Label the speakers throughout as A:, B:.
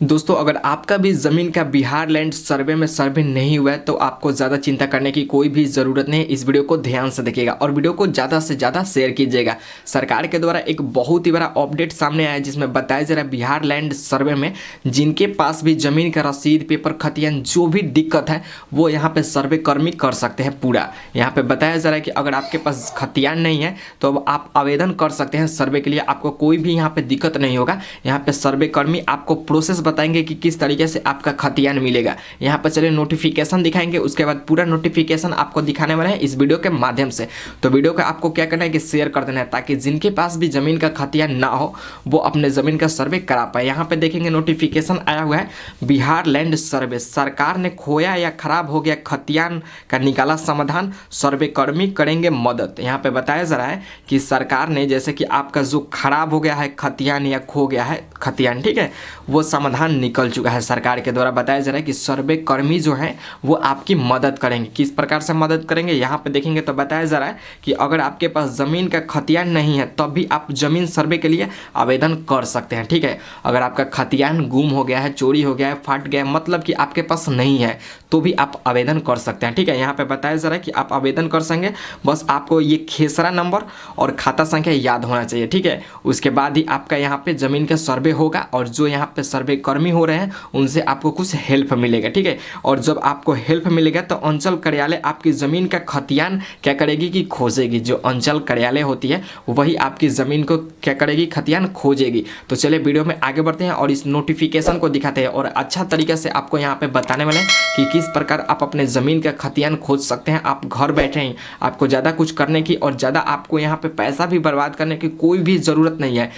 A: दोस्तों, अगर आपका भी ज़मीन का बिहार लैंड सर्वे में सर्वे नहीं हुआ है तो आपको ज़्यादा चिंता करने की कोई भी ज़रूरत नहीं है। इस वीडियो को ध्यान से देखिएगा और वीडियो को ज़्यादा से ज़्यादा शेयर कीजिएगा। सरकार के द्वारा एक बहुत ही बड़ा अपडेट सामने आया है जिसमें बताया जा रहा है बिहार लैंड सर्वे में जिनके पास भी ज़मीन का रसीद, पेपर, खतियान जो भी दिक्कत है वो यहाँ पर सर्वे कर्मी कर सकते हैं पूरा। यहाँ पर बताया जा रहा है कि अगर आपके पास खतियान नहीं है तो अब आप आवेदन कर सकते हैं सर्वे के लिए। आपको कोई भी यहाँ पर दिक्कत नहीं होगा। यहाँ पर सर्वे कर्मी आपको प्रोसेस बताएंगे कि किस तरीके से आपका खतियान मिलेगा। यहाँ पर चलिए नोटिफिकेशन दिखाएंगे, उसके बाद पूरा नोटिफिकेशन आपको दिखाने वाले हैं इस वीडियो के माध्यम से। तो वीडियो का आपको क्या करना है कि शेयर कर देना है ताकि जिनके पास भी जमीन का खतियान ना हो वो अपने जमीन का सर्वे करा पाए। यहाँ पे देखेंगे नोटिफिकेशन आया हुआ है बिहार लैंड सर्वे, सरकार ने खोया या खराब हो गया खतियान का निकाला समाधान, सर्वे कर्मी करेंगे मदद। यहाँ पे बताया जा रहा है कि सरकार ने जैसे कि आपका जो खराब हो गया है खतियान या खो गया है खतियान, ठीक है, वो समाधान निकल चुका है। सरकार के द्वारा बताया जा रहा है कि सर्वे कर्मी जो हैं वो आपकी मदद करेंगे। किस प्रकार से मदद करेंगे यहाँ पे देखेंगे तो बताया जा रहा है कि अगर आपके पास ज़मीन का खतियान नहीं है तब भी आप ज़मीन सर्वे के लिए आवेदन कर सकते हैं, ठीक है। अगर आपका खतियान गुम हो गया है, चोरी हो गया है, फट गया है, मतलब कि आपके पास नहीं है तो भी आप आवेदन कर सकते हैं, ठीक है। यहाँ पे बताया जा रहा है कि आप आवेदन कर सकेंगे, बस आपको ये खेसरा नंबर और खाता संख्या याद होना चाहिए, ठीक है। उसके बाद ही आपका यहाँ पे ज़मीन का सर्वे होगा और जो यहाँ पे सर्वे कर्मी हो रहे हैं उनसे आपको कुछ हेल्प मिलेगा, ठीक है। और जब आपको हेल्प मिलेगा तो अंचल कार्यालय आपकी ज़मीन का खतियान क्या करेगी कि खोजेगी। जो अंचल कार्यालय होती है वही आपकी ज़मीन को क्या करेगी, खतियान खोजेगी। तो चलिए वीडियो में आगे बढ़ते हैं और इस नोटिफिकेशन को दिखाते हैं और अच्छा तरीके से आपको यहाँ पे बताने वाले हैं कि किस प्रकार आप अपने ज़मीन का खतियान खोज सकते हैं। आप घर बैठे ही, आपको ज़्यादा कुछ करने की और ज़्यादा आपको यहाँ पे पैसा भी बर्बाद करने की कोई भी ज़रूरत नहीं है।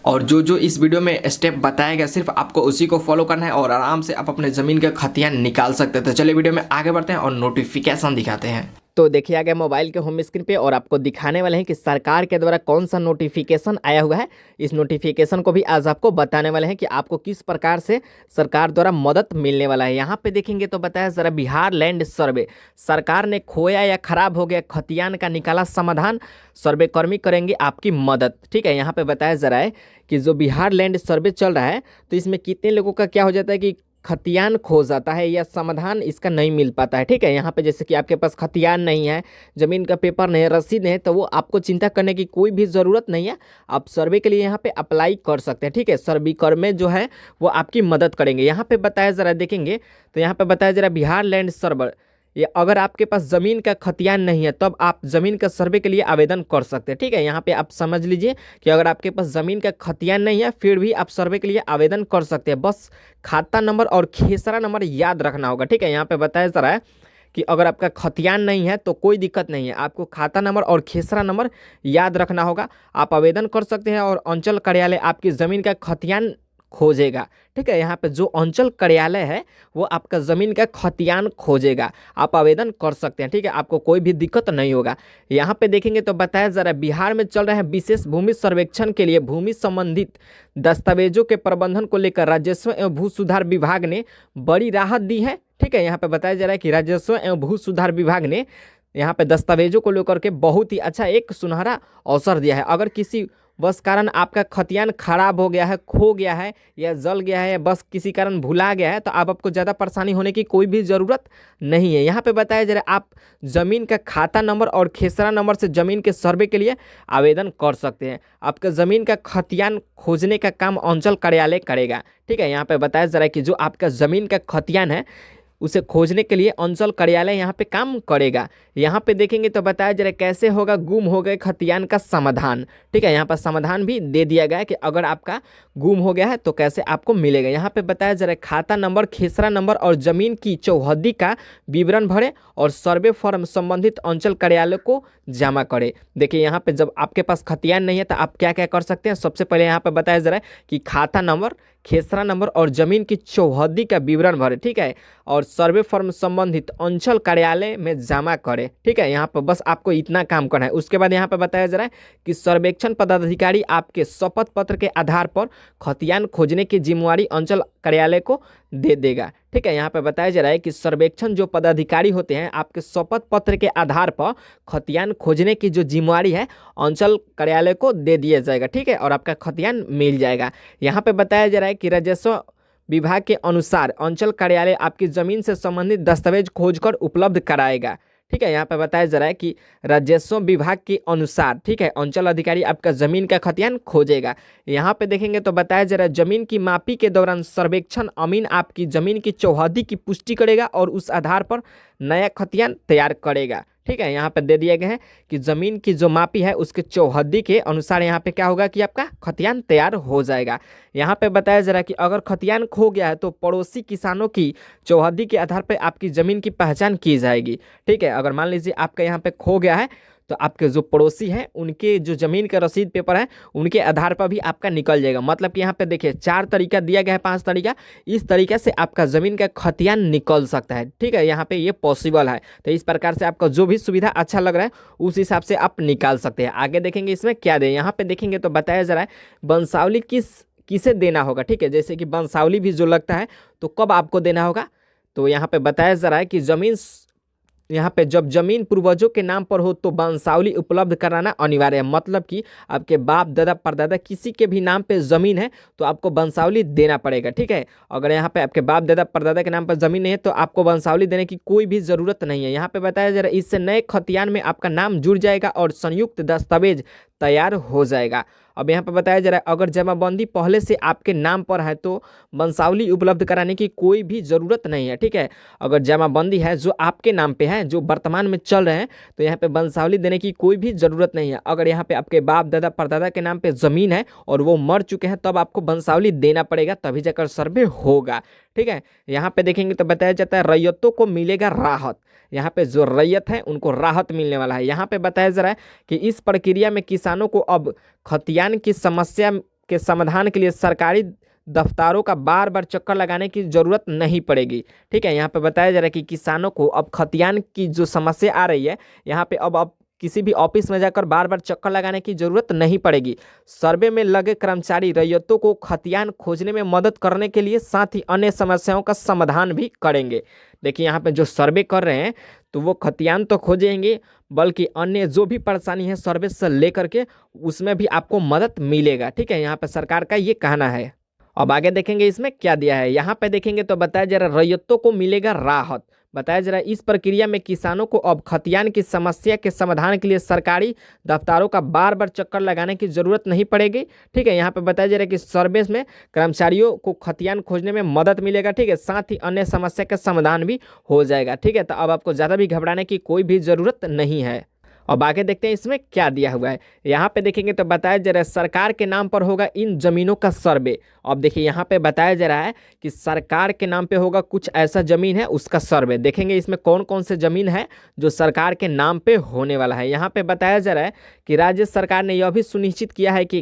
A: और जो इस वीडियो में स्टेप बताया गया सिर्फ आपको उसी को फॉलो करना है और आराम से आप अपने ज़मीन का खतियान निकाल सकते हैं। तो चलिए वीडियो में आगे बढ़ते हैं और नोटिफिकेशन दिखाते हैं। तो देखिए आ गया मोबाइल के होम स्क्रीन पे और आपको दिखाने वाले हैं कि सरकार के द्वारा कौन सा नोटिफिकेशन आया हुआ है। इस नोटिफिकेशन को भी आज आपको बताने वाले हैं कि आपको किस प्रकार से सरकार द्वारा मदद मिलने वाला है। यहाँ पे देखेंगे तो बताया जरा बिहार लैंड सर्वे, सरकार ने खोया या खराब हो गया खतियान का निकाला समाधान, सर्वे कर्मी करेंगे आपकी मदद, ठीक है। यहाँ पे बताया जा रहा है कि जो बिहार लैंड सर्वे चल रहा है तो इसमें कितने लोगों का क्या हो जाता है कि खतियान खो जाता है या समाधान इसका नहीं मिल पाता है, ठीक है। यहाँ पे जैसे कि आपके पास खतियान नहीं है, ज़मीन का पेपर नहीं है, रसीद नहीं है, तो वो आपको चिंता करने की कोई भी ज़रूरत नहीं है। आप सर्वे के लिए यहाँ पे अप्लाई कर सकते हैं, ठीक है। सर्वे कर्मी जो है वो आपकी मदद करेंगे। यहाँ पे बताया जा रहा है, देखेंगे तो यहाँ पे बताया जा रहा है बिहार लैंड सर्वे, ये अगर आपके पास ज़मीन का खतियान नहीं है तब आप ज़मीन का सर्वे के लिए आवेदन कर सकते हैं, ठीक है। यहाँ पे आप समझ लीजिए कि अगर आपके पास ज़मीन का खतियान नहीं है फिर भी आप सर्वे के लिए आवेदन कर सकते हैं। बस खाता नंबर और खेसरा नंबर याद रखना होगा, ठीक है। यहाँ पे बताया जा रहा है कि अगर आपका खतियान नहीं है तो कोई दिक्कत नहीं है, आपको खाता नंबर और खेसरा नंबर याद रखना होगा। आप आवेदन कर सकते हैं और अंचल कार्यालय आपकी ज़मीन का खतियान खोजेगा, ठीक है। यहाँ पे जो अंचल कार्यालय है वो आपका ज़मीन का खतियान खोजेगा। आप आवेदन कर सकते हैं, ठीक है, आपको कोई भी दिक्कत नहीं होगा। यहाँ पे देखेंगे तो बताया जा रहा है बिहार में चल रहे हैं विशेष भूमि सर्वेक्षण के लिए भूमि संबंधित दस्तावेजों के प्रबंधन को लेकर राजस्व एवं भू सुधार विभाग ने बड़ी राहत दी है, ठीक है। यहाँ पे बताया जा रहा है कि राजस्व एवं भू सुधार विभाग ने यहाँ पे दस्तावेजों को लेकर के बहुत ही अच्छा एक सुनहरा अवसर दिया है। अगर किसी बस कारण आपका खतियान खराब हो गया है, खो गया है या जल गया है या बस किसी कारण भुला गया है तो आपको ज़्यादा परेशानी होने की कोई भी ज़रूरत नहीं है। यहाँ पे बताया जा रहा है आप ज़मीन का खाता नंबर और खेसरा नंबर से ज़मीन के सर्वे के लिए आवेदन कर सकते हैं। आपका ज़मीन का खतियान खोजने का काम अंचल कार्यालय करेगा, ठीक है। यहाँ पर बताया जा रहा है कि जो आपका ज़मीन का खतियान है उसे खोजने के लिए अंचल कार्यालय यहाँ पे काम करेगा। यहाँ पे देखेंगे तो बताया जा रहा है कैसे होगा गुम हो गए खतियान का समाधान, ठीक है। यहाँ पर समाधान भी दे दिया गया है कि अगर आपका गुम हो गया है तो कैसे आपको मिलेगा। यहाँ पे बताया जा रहा है खाता नंबर, खेसरा नंबर और ज़मीन की चौहद्दी का विवरण भरे और सर्वे फॉर्म संबंधित अंचल कार्यालय को जमा करे। देखिए यहाँ पे जब आपके पास खतियान नहीं है तो आप क्या क्या कर सकते हैं। सबसे पहले यहाँ पे बताया जा रहा है कि खाता नंबर, खेसरा नंबर और ज़मीन की चौहद्दी का विवरण भरे, ठीक है, और सर्वे फॉर्म संबंधित अंचल कार्यालय में जमा करें, ठीक है। यहाँ पर बस आपको इतना काम करना है। उसके बाद यहाँ पर बताया जा रहा है कि सर्वेक्षण पदाधिकारी आपके शपथ पत्र के आधार पर खतियान खोजने की जिम्मेवारी अंचल कार्यालय को दे देगा, ठीक है। यहाँ पे बताया जा रहा है कि सर्वेक्षण जो पदाधिकारी होते हैं आपके शपथ पत्र के आधार पर खतियान खोजने की जो जिम्मेवारी है अंचल कार्यालय को दे दिया जाएगा, ठीक है, और आपका खतियान मिल जाएगा। यहाँ पे बताया जा रहा है कि राजस्व विभाग के अनुसार अंचल कार्यालय आपकी जमीन से संबंधित दस्तावेज खोजकर उपलब्ध कराएगा। ठीक है, यहाँ पे बताया जा रहा है कि राजस्व विभाग के अनुसार, ठीक है, अंचल अधिकारी आपका जमीन का खतियान खोजेगा। यहाँ पे देखेंगे तो बताया जा रहा है जमीन की मापी के दौरान सर्वेक्षण अमीन आपकी जमीन की चौहद्दी की पुष्टि करेगा और उस आधार पर नया खतियान तैयार करेगा। ठीक है, यहाँ पे दे दिए गए हैं कि जमीन की जो मापी है उसके चौहद्दी के अनुसार यहाँ पे क्या होगा कि आपका खतियान तैयार हो जाएगा। यहाँ पे बताया जा रहा है कि अगर खतियान खो गया है तो पड़ोसी किसानों की चौहद्दी के आधार पर आपकी जमीन की पहचान की जाएगी। ठीक है, अगर मान लीजिए आपका यहाँ पे खो गया है तो आपके जो पड़ोसी हैं उनके जो ज़मीन का रसीद पेपर है उनके आधार पर भी आपका निकल जाएगा। मतलब कि यहाँ पे देखिए 4 तरीका दिया गया है, 5 तरीका, इस तरीके से आपका ज़मीन का खतियान निकल सकता है। ठीक है, यहाँ पे ये पॉसिबल है। तो इस प्रकार से आपका जो भी सुविधा अच्छा लग रहा है उस हिसाब से आप निकाल सकते हैं। आगे देखेंगे इसमें क्या दे, यहाँ पे देखेंगे तो बताया जा रहा है वंशावली किसे देना होगा। ठीक है, जैसे कि वंशावली भी जो लगता है तो कब आपको देना होगा, तो यहाँ पे बताया जा रहा है कि ज़मीन, यहाँ पे जब जमीन पूर्वजों के नाम पर हो तो वंशावली उपलब्ध कराना अनिवार्य है। मतलब कि आपके बाप दादा परदादा किसी के भी नाम पे ज़मीन है तो आपको वंशावली देना पड़ेगा। ठीक है, अगर यहाँ पे आपके बाप दादा परदादा के नाम पर ज़मीन नहीं है तो आपको वंशावली देने की कोई भी ज़रूरत नहीं है। यहाँ पे बताया जा रहा है इससे नए खतियान में आपका नाम जुड़ जाएगा और संयुक्त दस्तावेज तैयार हो जाएगा। अब यहाँ पे बताया जा रहा है अगर जमाबंदी पहले से आपके नाम पर है तो वंशावली उपलब्ध कराने की कोई भी ज़रूरत नहीं है। ठीक है, अगर जमाबंदी है जो आपके नाम पे है, जो वर्तमान में चल रहे हैं, तो यहाँ पे वंशावली देने की कोई भी ज़रूरत नहीं है। अगर यहाँ पे आपके बाप दादा परदादा के नाम पे ज़मीन है और वो मर चुके हैं तब आपको वंशावली देना पड़ेगा, तभी जाकर सर्वे होगा। ठीक है, यहाँ पे देखेंगे तो बताया जाता है रैयतों को मिलेगा राहत। यहाँ पे जो रैयत है उनको राहत मिलने वाला है। यहाँ पे बताया जा रहा है कि इस प्रक्रिया में किसानों को अब खतियान की समस्या के समाधान के लिए सरकारी दफ्तारों का बार बार चक्कर लगाने की ज़रूरत नहीं पड़ेगी। ठीक है, यहाँ पे बताया जा रहा है कि किसानों को अब खतियान की जो समस्या आ रही है यहाँ पे अब किसी भी ऑफिस में जाकर बार बार चक्कर लगाने की ज़रूरत नहीं पड़ेगी। सर्वे में लगे कर्मचारी रैयतों को खतियान खोजने में मदद करने के लिए साथ ही अन्य समस्याओं का समाधान भी करेंगे। देखिए यहाँ पे जो सर्वे कर रहे हैं तो वो खतियान तो खोजेंगे बल्कि अन्य जो भी परेशानी है सर्वे से लेकर के उसमें भी आपको मदद मिलेगा। ठीक है, यहाँ पे सरकार का ये कहना है। अब आगे देखेंगे इसमें क्या दिया है। यहाँ पे देखेंगे तो बताया जा रहा है रैयतों को मिलेगा राहत। बताया जा रहा है इस प्रक्रिया में किसानों को अब खतियान की समस्या के समाधान के लिए सरकारी दफ्तारों का बार बार चक्कर लगाने की ज़रूरत नहीं पड़ेगी। ठीक है, यहाँ पे बताया जा रहा है कि सर्वे में कर्मचारियों को खतियान खोजने में मदद मिलेगा। ठीक है, साथ ही अन्य समस्या का समाधान भी हो जाएगा। ठीक है, तो अब आपको ज़्यादा भी घबराने की कोई भी ज़रूरत नहीं है। अब आगे देखते हैं इसमें क्या दिया हुआ है। यहाँ पे देखेंगे तो बताया जा रहा है सरकार के नाम पर होगा इन जमीनों का सर्वे। अब देखिए यहाँ पे बताया जा रहा है कि सरकार के नाम पे होगा कुछ ऐसा जमीन है उसका सर्वे। देखेंगे इसमें कौन कौन से जमीन है जो सरकार के नाम पे होने वाला है। यहाँ पे बताया जा रहा है कि राज्य सरकार ने यह भी सुनिश्चित किया है कि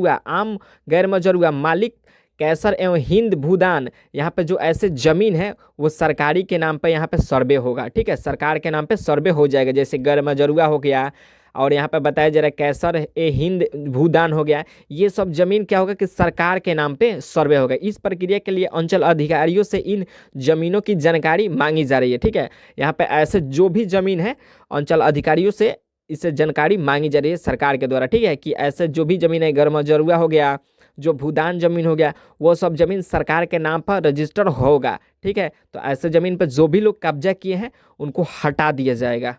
A: आम गैर मजरूआ मालिक कैसर एवं हिंद भूदान यहाँ पे जो ऐसे ज़मीन है वो सरकारी के नाम पे यहाँ पे सर्वे होगा। ठीक है, सरकार के नाम पे सर्वे हो जाएगा। जैसे गैर मजरूआ हो गया और यहाँ पे बताया जा रहा है कैसर ए हिंद भूदान हो गया, ये सब जमीन क्या होगा कि सरकार के नाम पे सर्वे होगा। इस प्रक्रिया के लिए अंचल अधिकारियों से इन जमीनों की जानकारी मांगी जा रही है। ठीक है, यहाँ पे ऐसे जो भी जमीन है अंचल अधिकारियों से इससे जानकारी मांगी जा रही है सरकार के द्वारा। ठीक है, कि ऐसे जो भी जमीन है गैर मजरूआ हो गया, जो भूदान जमीन हो गया, वो सब जमीन सरकार के नाम पर रजिस्टर होगा। ठीक है, तो ऐसे ज़मीन पर जो भी लोग कब्जा किए हैं उनको हटा दिया जाएगा।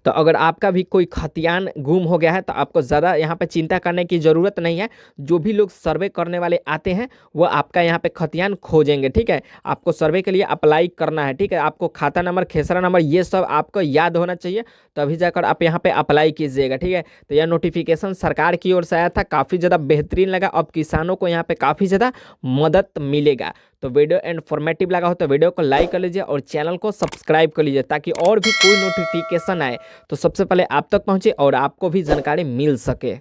A: तो अगर आपका भी कोई खतियान गुम हो गया है तो आपको ज़्यादा यहाँ पे चिंता करने की ज़रूरत नहीं है। जो भी लोग सर्वे करने वाले आते हैं वो आपका यहाँ पे खतियान खोजेंगे। ठीक है, आपको सर्वे के लिए अप्लाई करना है। ठीक है, आपको खाता नंबर, खेसरा नंबर ये सब आपको याद होना चाहिए, तभी जाकर आप यहाँ पे अप्लाई कीजिएगा। ठीक है, तो यह नोटिफिकेशन सरकार की ओर से आया था, काफ़ी ज़्यादा बेहतरीन लगा। अब किसानों को यहाँ पे काफ़ी ज़्यादा मदद मिलेगा। तो वीडियो इन्फॉर्मेटिव लगा हो तो वीडियो को लाइक कर लीजिए और चैनल को सब्सक्राइब कर लीजिए ताकि और भी कोई नोटिफिकेशन आए तो सबसे पहले आप तक पहुँचे और आपको भी जानकारी मिल सके।